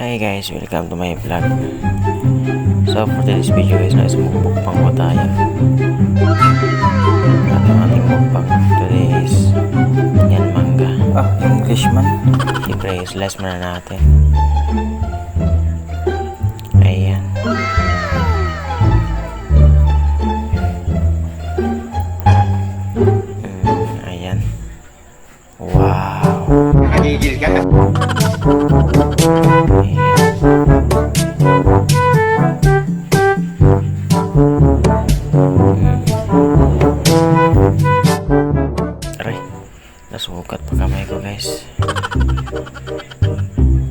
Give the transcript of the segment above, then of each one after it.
Hi guys, welcome to my vlog. So for today's video guys, mukbang po tayo. At ang ating mukbang today is yan, mangga. Englishman. Siyempre, slice muna natin. Ayan. Ayan. Wow. Nagigil ka? Aray, nasukat pa kamay ko guys.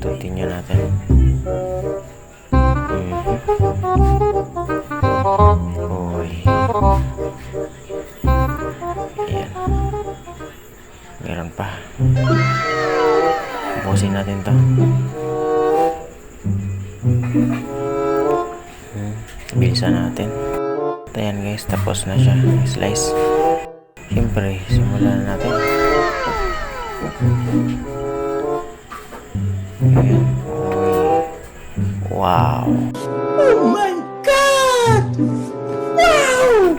Continue natin. Uy. Ayan. Meron pa. Ubusin natin to. Bilisan natin. Ayan guys, tapos na siya. Slice. Siyempre, simulan na natin. Ayan. Uy. Wow. Oh my God! Wow!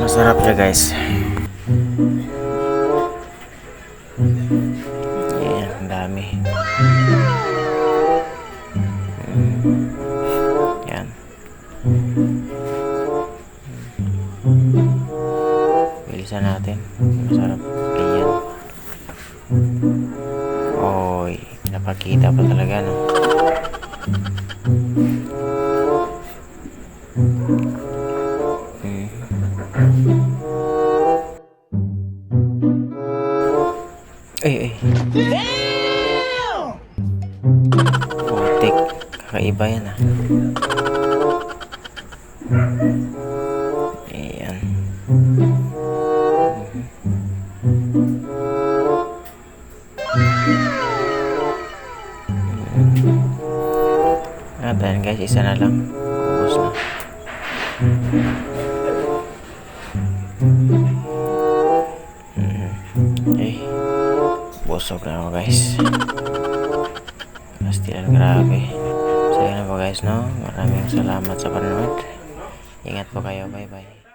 Masarap siya guys. Ayan, ang dami. Ayan. Bilisan natin. Masarap. Ayan. Oy, napakita pa talaga, no? Ay. Putik. Kakaiba yan, ah. Ayan. At ayan guys, isa na lang. Ubus na. Busog na ako guys. Pastilan, grabe. So yun na po guys, no? Maraming salamat sa panonood. Ingat po kayo. Bye bye.